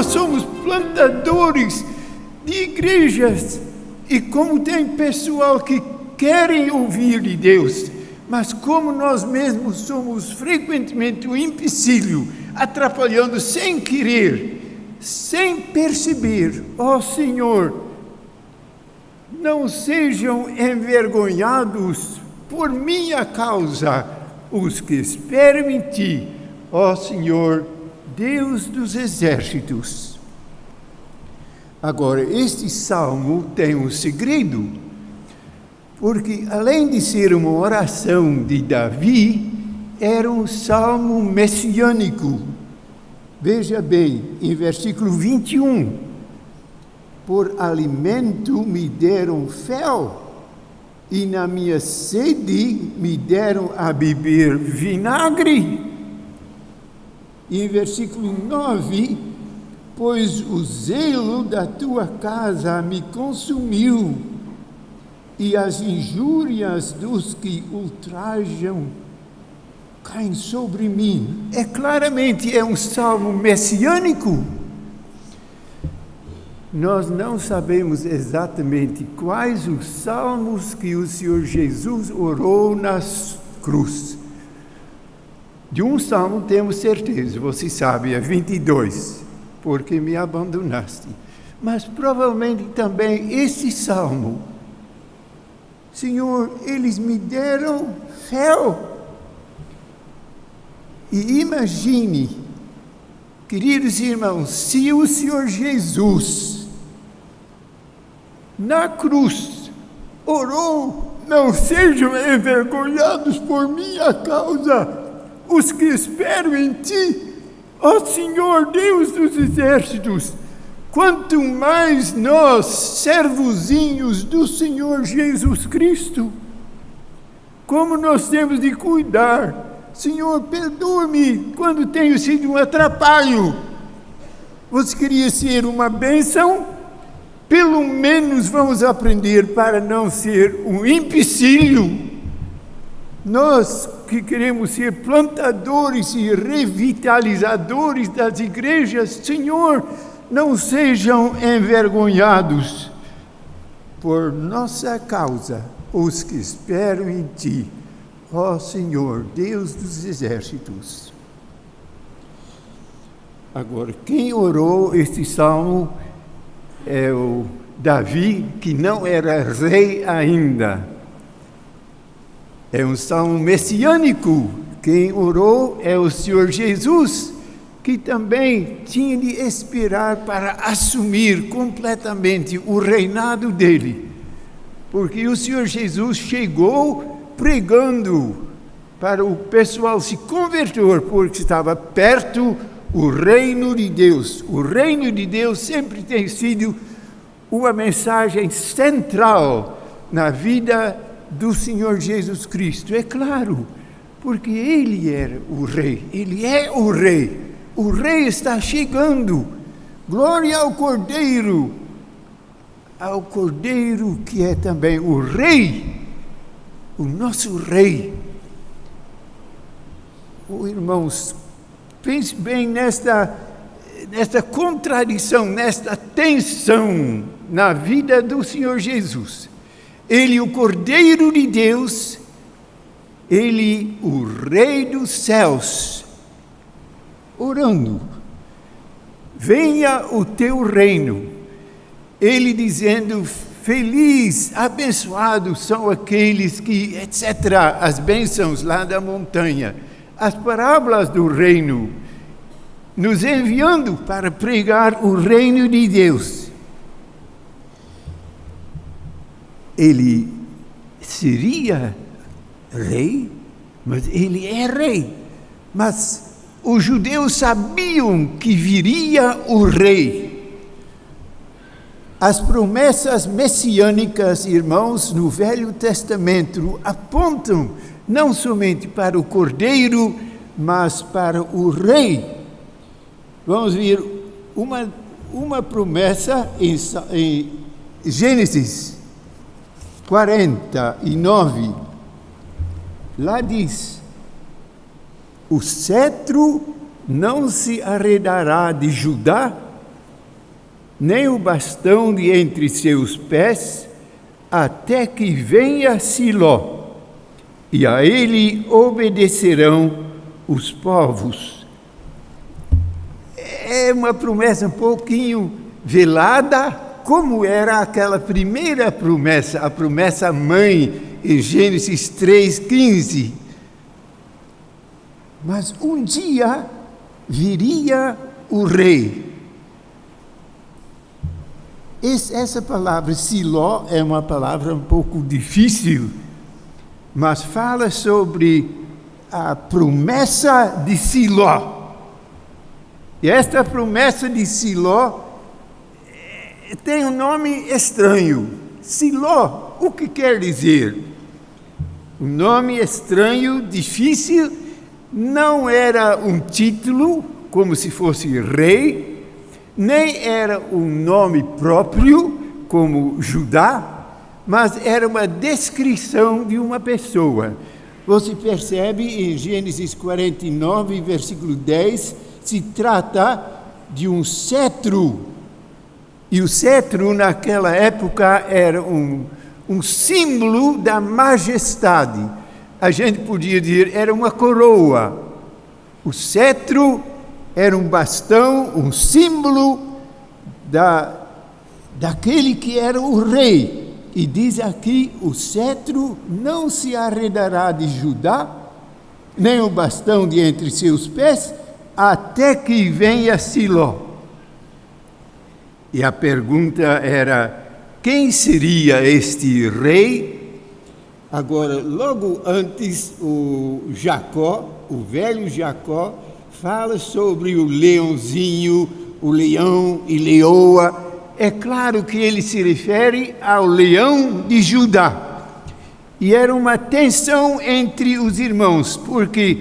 nós somos plantadores de igrejas. E como tem pessoal que querem ouvir de Deus, mas como nós mesmos somos frequentemente o empecilho, atrapalhando sem querer, sem perceber. Ó Senhor, não sejam envergonhados por minha causa os que esperam em Ti, ó Senhor, Deus dos exércitos. Agora, este salmo tem um segredo, porque além de ser uma oração de Davi, era um salmo messiânico. Veja bem, em versículo 21, por alimento me deram fel, e na minha sede me deram a beber vinagre. E em versículo 9, pois o zelo da tua casa me consumiu, e as injúrias dos que ultrajam caem sobre mim. Claramente é um salmo messiânico. Nós não sabemos exatamente quais os salmos que o Senhor Jesus orou na cruz. De um salmo temos certeza, você sabe, é 22, porque me abandonaste. Mas provavelmente também esse salmo, Senhor, eles me deram fel. E imagine, queridos irmãos, se o Senhor Jesus na cruz orou, não sejam envergonhados por minha causa os que esperam em Ti, ó Senhor Deus dos exércitos, quanto mais nós, servozinhos do Senhor Jesus Cristo, como nós temos de cuidar. Senhor, perdoa-me quando tenho sido um atrapalho. Você queria ser uma bênção? Pelo menos vamos aprender para não ser um empecilho. Nós que queremos ser plantadores e revitalizadores das igrejas, Senhor, não sejam envergonhados por nossa causa os que esperam em Ti, ó Senhor, Deus dos exércitos. Agora, quem orou este salmo é o Davi, que não era rei ainda. É um salmo messiânico. Quem orou é o Senhor Jesus, que também tinha de esperar para assumir completamente o reinado dele. Porque o Senhor Jesus chegou pregando para o pessoal se converter, porque estava perto o reino de Deus. O reino de Deus sempre tem sido uma mensagem central na vida do Senhor Jesus Cristo. É claro, porque Ele era o Rei, Ele é o Rei. O Rei está chegando. Glória ao Cordeiro que é também o Rei, o nosso Rei. Irmãos, pense bem nesta contradição, nesta tensão na vida do Senhor Jesus. Ele, o Cordeiro de Deus, Ele, o Rei dos céus, orando, venha o teu reino. Ele dizendo, feliz, abençoados são aqueles que, etc., as bênçãos lá da montanha, as parábolas do reino, nos enviando para pregar o reino de Deus. Ele seria rei, mas ele é rei. Mas os judeus sabiam que viria o rei. As promessas messiânicas, irmãos, no Velho Testamento apontam não somente para o Cordeiro, mas para o Rei. Vamos ver uma promessa em Gênesis 49. Lá diz: o cetro não se arredará de Judá, nem o bastão de entre seus pés, até que venha Siló, e a ele obedecerão os povos. É uma promessa um pouquinho velada, como era aquela primeira promessa, a promessa mãe, em Gênesis 3,15. Mas um dia viria o rei. Essa palavra Siló é uma palavra um pouco difícil, mas fala sobre a promessa de Siló. E esta promessa de Siló tem um nome estranho. Siló, o que quer dizer? Um nome estranho, difícil, não era um título, como se fosse rei, nem era um nome próprio, como Judá, mas era uma descrição de uma pessoa. Você percebe em Gênesis 49, versículo 10, se trata de um cetro. E o cetro, naquela época, era um símbolo da majestade. A gente podia dizer, era uma coroa. O cetro era um bastão, um símbolo daquele que era o rei. E diz aqui, o cetro não se arredará de Judá, nem o bastão de entre seus pés, até que venha Siló. E a pergunta era, quem seria este rei? Agora, logo antes, o Jacó, o velho Jacó, fala sobre o leãozinho, o leão e leoa. É claro que ele se refere ao leão de Judá. E era uma tensão entre os irmãos, porque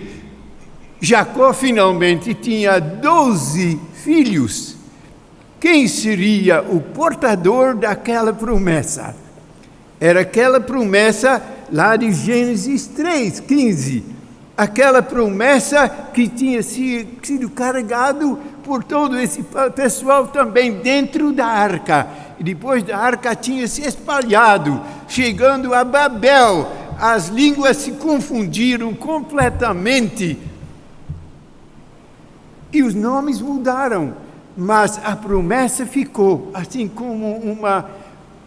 Jacó finalmente tinha 12 filhos. Quem seria o portador daquela promessa? Era aquela promessa lá de Gênesis 3,15. Aquela promessa que tinha sido carregado por todo esse pessoal também dentro da arca. E depois da arca tinha se espalhado, chegando a Babel. As línguas se confundiram completamente. E os nomes mudaram, mas a promessa ficou, assim como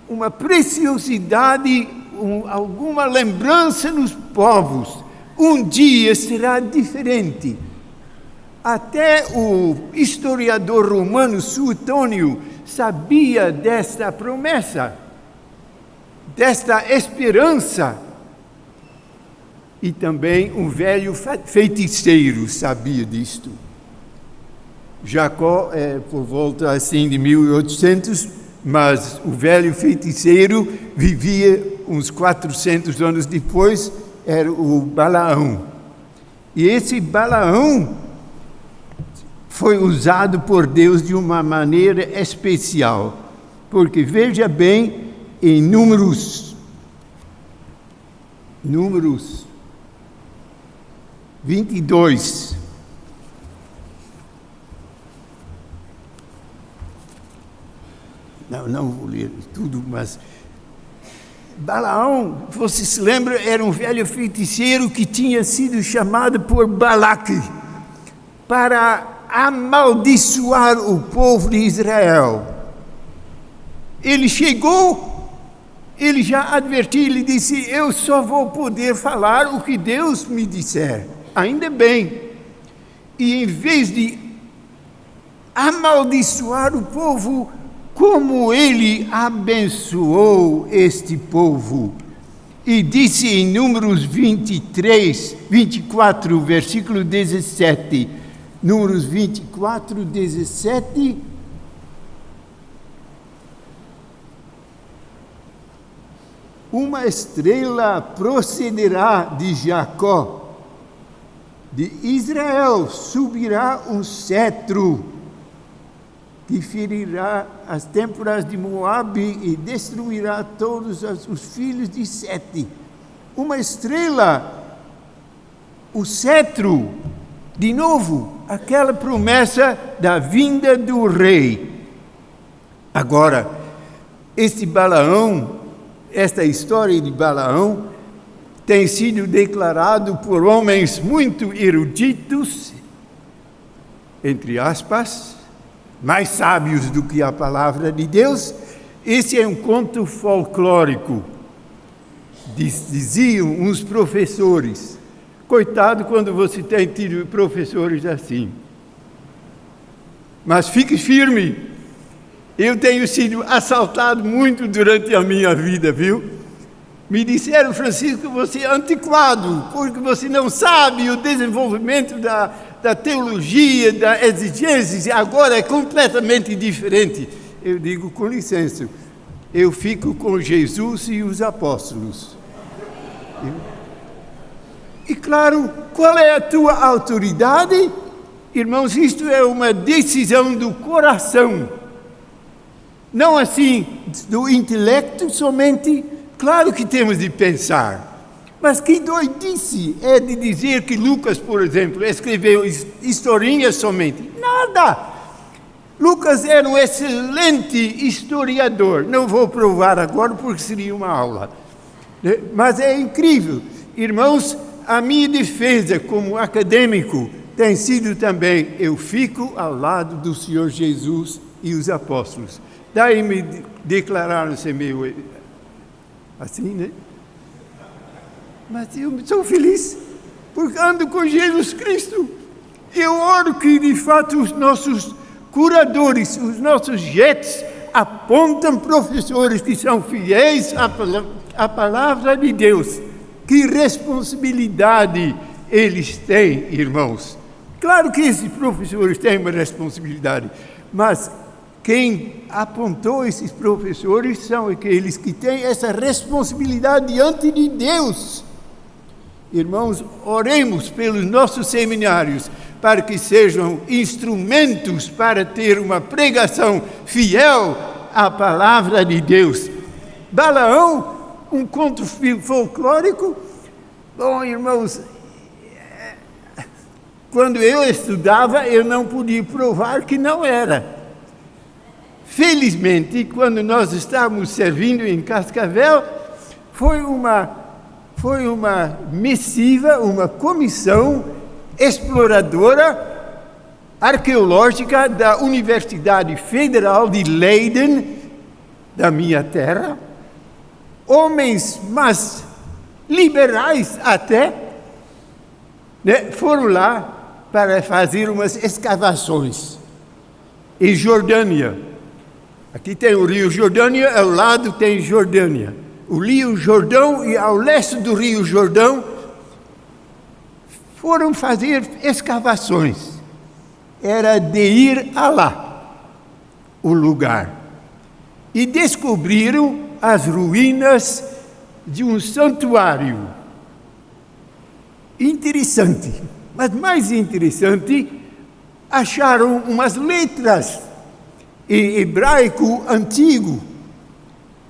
uma preciosidade, alguma lembrança nos povos. Um dia será diferente. Até o historiador romano Suetônio sabia desta promessa, desta esperança. E também um velho feiticeiro sabia disto. Jacó é por volta assim de 1800, mas o velho feiticeiro vivia uns 400 anos depois, era o Balaão. E esse Balaão foi usado por Deus de uma maneira especial, porque veja bem em Números 22. Não vou ler tudo, mas Balaão, você se lembra, era um velho feiticeiro que tinha sido chamado por Balaque para amaldiçoar o povo de Israel. Ele chegou, ele já advertiu, ele disse, eu só vou poder falar o que Deus me disser, ainda bem. E em vez de amaldiçoar o povo, como ele abençoou este povo. E disse em Números 24, versículo 17, Números 24, 17, uma estrela procederá de Jacó, de Israel subirá um cetro, que ferirá as têmporas de Moabe e destruirá todos os filhos de Sete. Uma estrela, o cetro, de novo, aquela promessa da vinda do rei. Agora, este Balaão, esta história de Balaão, tem sido declarado por homens muito eruditos, entre aspas, mais sábios do que a palavra de Deus. Esse é um conto folclórico, diziam uns professores. Coitado quando você tem tido professores assim. Mas fique firme, eu tenho sido assaltado muito durante a minha vida, viu? Me disseram, Francisco, você é antiquado, porque você não sabe o desenvolvimento da teologia, da exigência, e agora é completamente diferente. Eu digo, com licença, eu fico com Jesus e os apóstolos. E claro, qual é a tua autoridade? Irmãos, isto é uma decisão do coração, não assim do intelecto somente. Claro que temos de pensar, mas que doidice é de dizer que Lucas, por exemplo, escreveu historinhas somente. Nada! Lucas era um excelente historiador. Não vou provar agora porque seria uma aula. Mas é incrível. Irmãos, a minha defesa como acadêmico tem sido também, eu fico ao lado do Senhor Jesus e os apóstolos. Daí me declararam ser meio assim, né? Mas eu sou feliz, porque ando com Jesus Cristo. Eu oro que, de fato, os nossos curadores, os nossos jets, apontam professores que são fiéis à palavra de Deus. Que responsabilidade eles têm, irmãos. Claro que esses professores têm uma responsabilidade, mas quem apontou esses professores são aqueles que têm essa responsabilidade diante de Deus. Irmãos, oremos pelos nossos seminários, para que sejam instrumentos para ter uma pregação fiel à palavra de Deus. Balaão, um conto folclórico. Bom, irmãos, quando eu estudava, eu não podia provar que não era. Felizmente, quando nós estávamos servindo em Cascavel, foi uma missiva, uma comissão exploradora arqueológica da Universidade Federal de Leiden, da minha terra, homens, mas liberais até, né, foram lá para fazer umas escavações em Jordânia. Aqui tem o rio Jordânia, ao lado tem Jordânia. O rio Jordão e ao leste do rio Jordão foram fazer escavações. Era de ir a lá, o lugar. E descobriram as ruínas de um santuário. Interessante, mas mais interessante, acharam umas letras em hebraico antigo.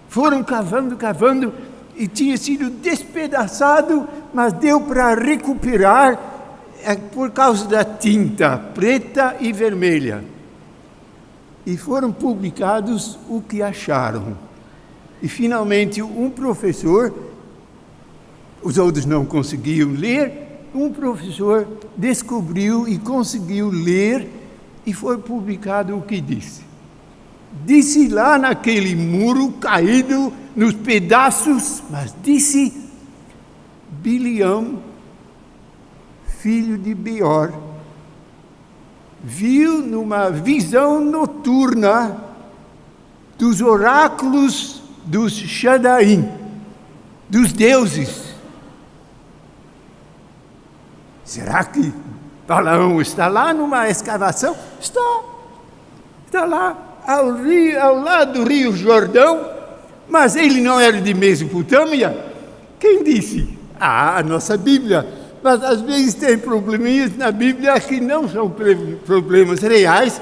Foram cavando, e tinha sido despedaçado, mas deu para recuperar por causa da tinta preta e vermelha. E foram publicados o que acharam. E finalmente um professor, os outros não conseguiam ler, um professor descobriu e conseguiu ler, e foi publicado o que disse. Disse lá naquele muro caído nos pedaços, mas disse: Bilião, filho de Beor, viu numa visão noturna dos oráculos dos Shadaim, dos deuses. Será que Balaão está lá numa escavação? Está lá. Ao lado do rio Jordão, mas ele não era de Mesopotâmia? Quem disse? A nossa Bíblia. Mas às vezes tem probleminhas na Bíblia que não são problemas reais,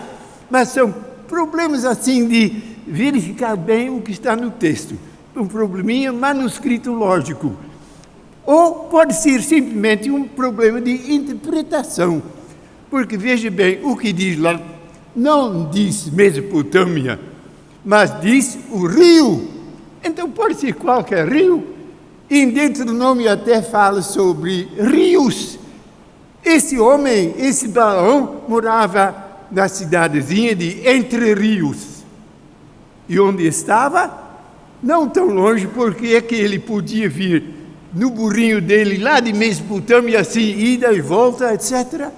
mas são problemas assim de verificar bem o que está no texto. Um probleminha manuscrito lógico. Ou pode ser simplesmente um problema de interpretação. Porque veja bem, o que diz lá, não diz Mesopotâmia, mas diz o rio. Então pode ser qualquer rio. E dentro do nome até fala sobre rios. Esse homem, esse Balaão, morava na cidadezinha de Entre Rios. E onde estava? Não tão longe, porque é que ele podia vir no burrinho dele lá de Mesopotâmia, assim, ida e volta, etc.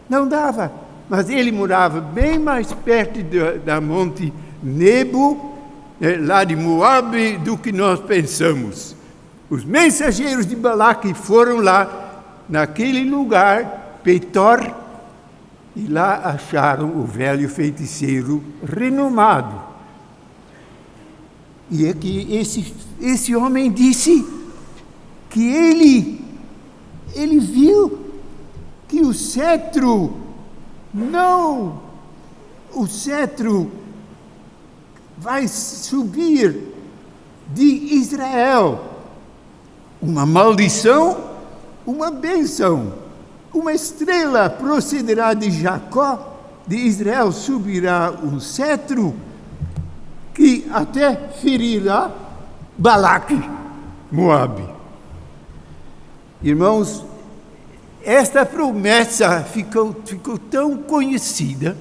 Não dava. Mas ele morava bem mais perto da Monte Nebo, lá de Moabe, do que nós pensamos. Os mensageiros de Balaque foram lá, naquele lugar, Petor, e lá acharam o velho feiticeiro renomado. E é que esse homem disse que ele viu que o cetro vai subir de Israel. Uma maldição, uma bênção. Uma estrela procederá de Jacó, de Israel subirá um cetro que até ferirá Balaque, Moabe. Irmãos, esta promessa ficou tão conhecida,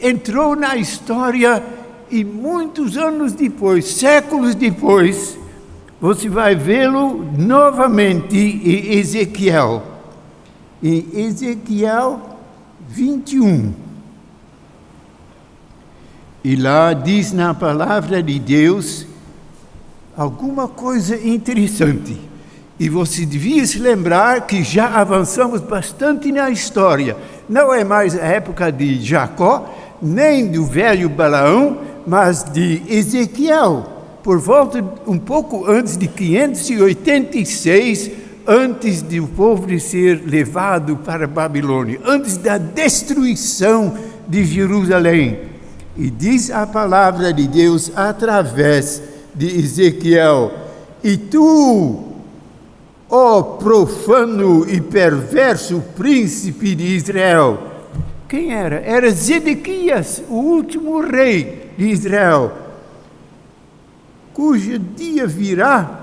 entrou na história e muitos anos depois, séculos depois, você vai vê-lo novamente em Ezequiel. Em Ezequiel 21. E lá diz na palavra de Deus alguma coisa interessante. E você devia se lembrar que já avançamos bastante na história. Não é mais a época de Jacó, nem do velho Balaão, mas de Ezequiel. Por volta, um pouco antes de 586, antes do povo de ser levado para a Babilônia, antes da destruição de Jerusalém. E diz a palavra de Deus através de Ezequiel: e tu, ó profano e perverso príncipe de Israel. Quem era? Era Zedequias, o último rei de Israel, cujo dia virá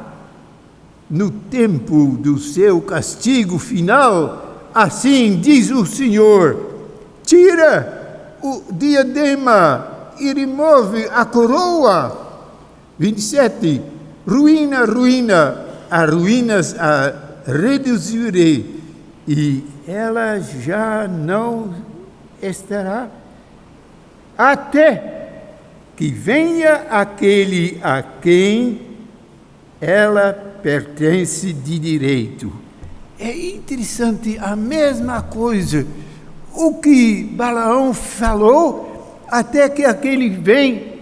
no tempo do seu castigo final. Assim diz o Senhor: tira o diadema e remove a coroa. 27. Ruína, ruína, a ruínas a reduzirei, e ela já não estará, até que venha aquele a quem ela pertence de direito. É interessante, a mesma coisa, o que Balaão falou, até que aquele vem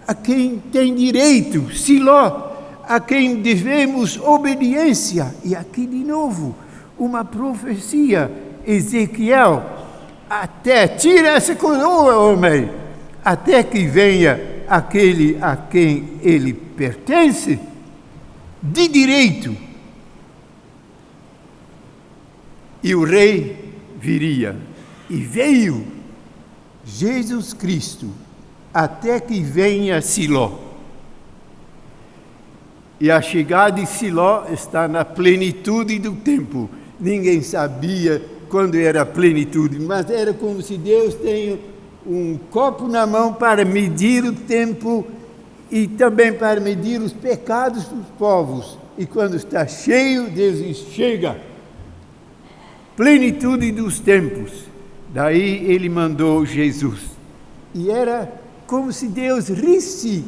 a quem tem direito, Siló, a quem devemos obediência. E aqui de novo, uma profecia, Ezequiel: até, tira essa coroa, homem, até que venha aquele a quem ele pertence de direito. E o rei viria, e veio Jesus Cristo, até que venha Siló. E a chegada de Siló está na plenitude do tempo. Ninguém sabia quando era a plenitude, mas era como se Deus tenha um copo na mão para medir o tempo e também para medir os pecados dos povos. E quando está cheio, Deus diz: chega. Plenitude dos tempos. Daí ele mandou Jesus. E era como se Deus risse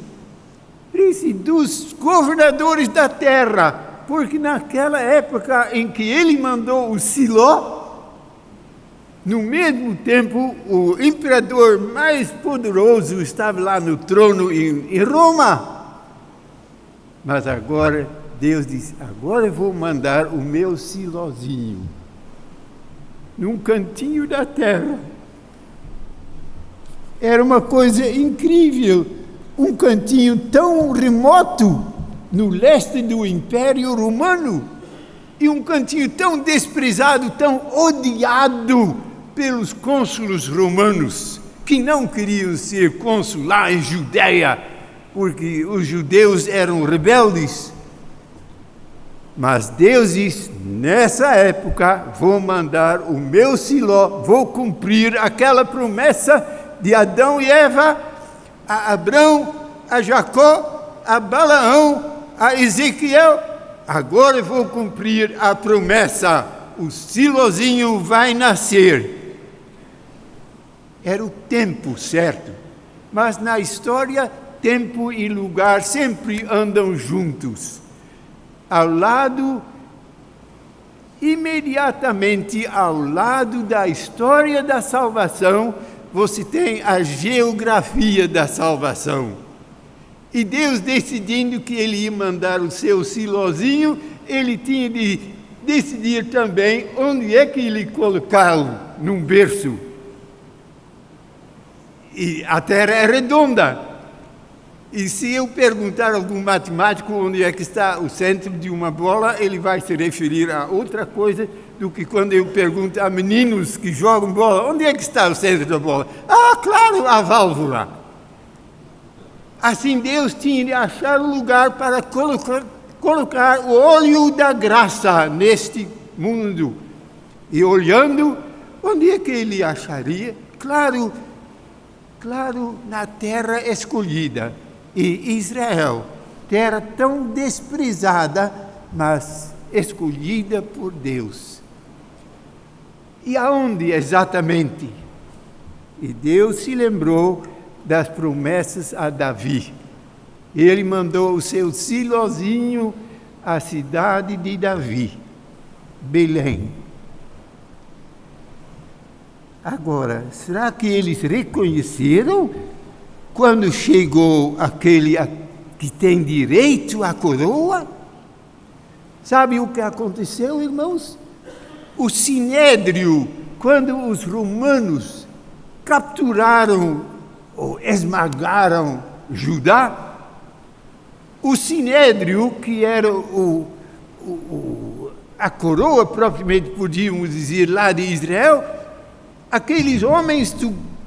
dos governadores da terra, porque naquela época em que ele mandou o Siló, no mesmo tempo o imperador mais poderoso estava lá no trono em Roma. Mas agora Deus disse: agora eu vou mandar o meu Silózinho num cantinho da terra. Era uma coisa incrível, um cantinho tão remoto no leste do Império Romano, e um cantinho tão desprezado, tão odiado pelos cônsulos romanos, que não queriam ser cônsul lá em Judeia, porque os judeus eram rebeldes. Mas Deus diz, nessa época vou mandar o meu Siló, vou cumprir aquela promessa de Adão e Eva, a Abrão, a Jacó, a Balaão, a Ezequiel. Agora vou cumprir a promessa, o Silózinho vai nascer. Era o tempo certo, mas na história, tempo e lugar sempre andam juntos. Ao lado, imediatamente ao lado da história da salvação, você tem a geografia da salvação. E Deus, decidindo que Ele ia mandar o seu Silózinho, Ele tinha de decidir também onde é que Ele ia colocá-lo, num berço. E a terra é redonda. E se eu perguntar a algum matemático onde é que está o centro de uma bola, ele vai se referir a outra coisa do que quando eu pergunto a meninos que jogam bola, onde é que está o centro da bola? Ah, claro, a válvula. Assim Deus tinha de achar um lugar para colocar o óleo da graça neste mundo. E olhando, onde é que ele acharia? Claro, na terra escolhida. E Israel, terra tão desprezada, mas escolhida por Deus. E aonde exatamente? E Deus se lembrou das promessas a Davi. Ele mandou o seu Silózinho à cidade de Davi, Belém. Agora, será que eles reconheceram quando chegou aquele que tem direito à coroa? Sabe o que aconteceu, irmãos? O Sinédrio, quando os romanos capturaram ou esmagaram Judá, o Sinédrio, que era a coroa, propriamente podíamos dizer, lá de Israel, aqueles homens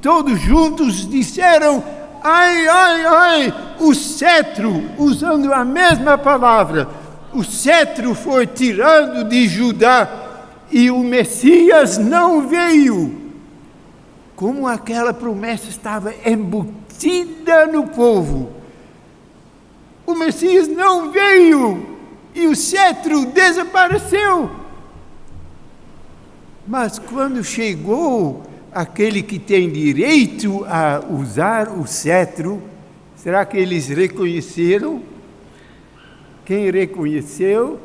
todos juntos disseram: ai, o cetro, usando a mesma palavra, o cetro foi tirado de Judá e o Messias não veio. Como aquela promessa estava embutida no povo. O Messias não veio e o cetro desapareceu. Mas quando chegou aquele que tem direito a usar o cetro, será que eles reconheceram? Quem reconheceu?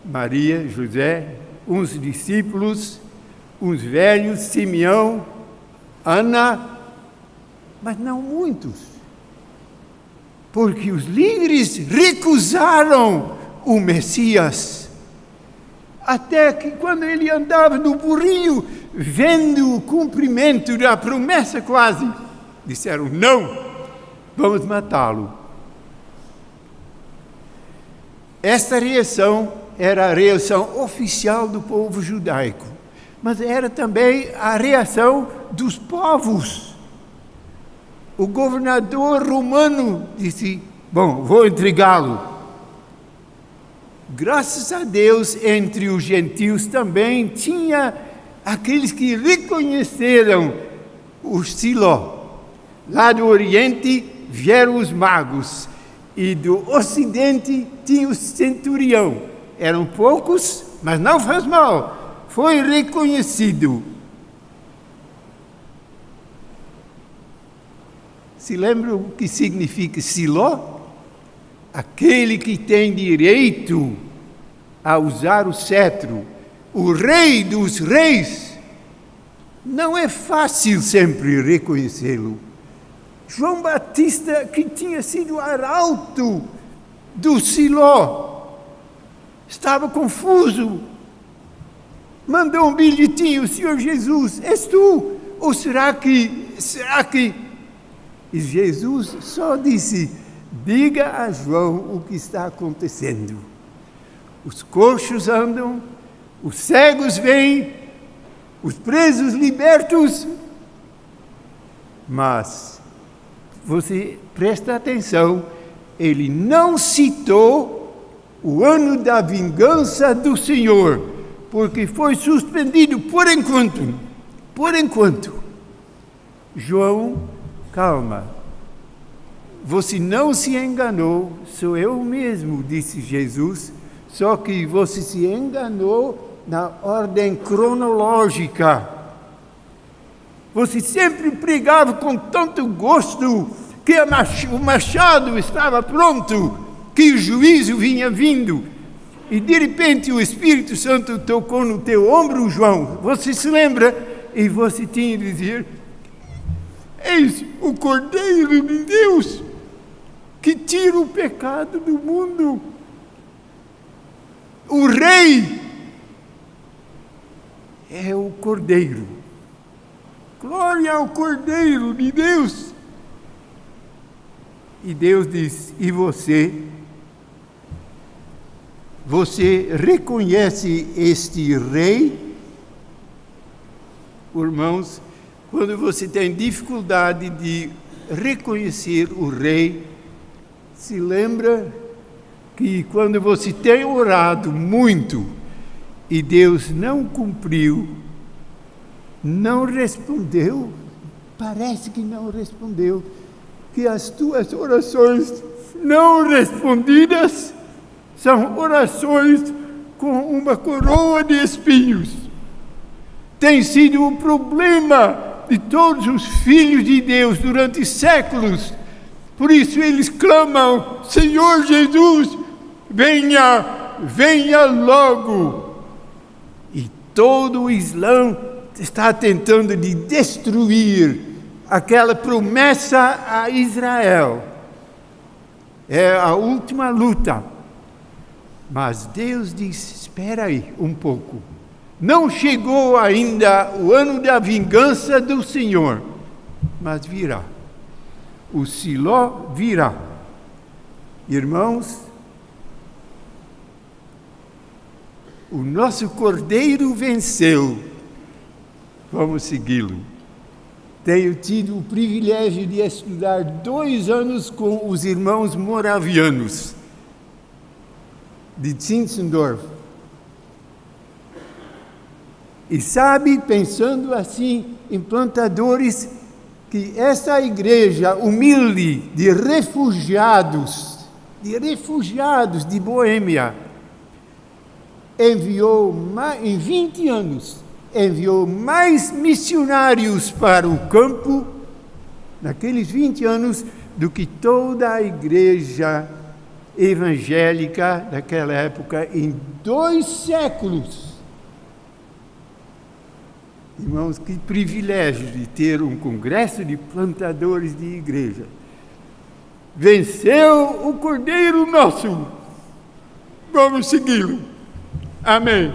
Maria, José, uns discípulos, uns velhos, Simeão, Ana, mas não muitos. Porque os líderes recusaram o Messias. Até que quando ele andava no burrinho, vendo o cumprimento da promessa quase, disseram: não, vamos matá-lo. Esta reação era a reação oficial do povo judaico, mas era também a reação dos povos. O governador romano disse: bom, vou entregá-lo. Graças a Deus, entre os gentios também tinha aqueles que reconheceram o Siló. Lá do Oriente vieram os magos e do Ocidente tinha o centurião. Eram poucos, mas não faz mal, foi reconhecido. Se lembram o que significa Siló? Aquele que tem direito a usar o cetro, o rei dos reis. Não é fácil sempre reconhecê-lo. João Batista, que tinha sido arauto do Siló, estava confuso. Mandou um bilhetinho: Senhor Jesus, és tu? Ou será que... E Jesus só disse: diga a João o que está acontecendo. Os coxos andam, os cegos veem, os presos libertos, Mas você presta atenção, ele não citou o ano da vingança do Senhor, porque foi suspendido por enquanto. Por enquanto. João, calma. Você não se enganou, sou eu mesmo, disse Jesus, só que você se enganou na ordem cronológica. Você sempre pregava com tanto gosto que o machado estava pronto, que o juízo vinha vindo. E de repente o Espírito Santo tocou no teu ombro, João. Você se lembra? E você tinha de dizer: eis o Cordeiro de Deus que tira o pecado do mundo. O Rei é o Cordeiro. Glória ao Cordeiro de Deus. E Deus diz: e você? Você reconhece este Rei? Irmãos, quando você tem dificuldade de reconhecer o Rei, se lembra que quando você tem orado muito e Deus não cumpriu, não respondeu, parece que não respondeu, que as tuas orações não respondidas são orações com uma coroa de espinhos. Tem sido o problema de todos os filhos de Deus durante séculos. Por isso eles clamam: Senhor Jesus, venha, venha logo. E todo o Islã está tentando de destruir aquela promessa a Israel. É a última luta. Mas Deus diz: espera aí um pouco. Não chegou ainda o ano da vingança do Senhor, mas virá. O Siló virá. Irmãos, o nosso Cordeiro venceu. Vamos segui-lo. Tenho tido o privilégio de estudar 2 anos com os irmãos moravianos de Zinzendorf. E sabe, pensando assim, em plantadores, que essa igreja humilde de refugiados de Boêmia, enviou, em 20 anos, enviou mais missionários para o campo, naqueles 20 anos, do que toda a igreja evangélica daquela época em 2 séculos. Irmãos, que privilégio de ter um congresso de plantadores de igreja. Venceu o Cordeiro nosso. Vamos segui-lo. Amém.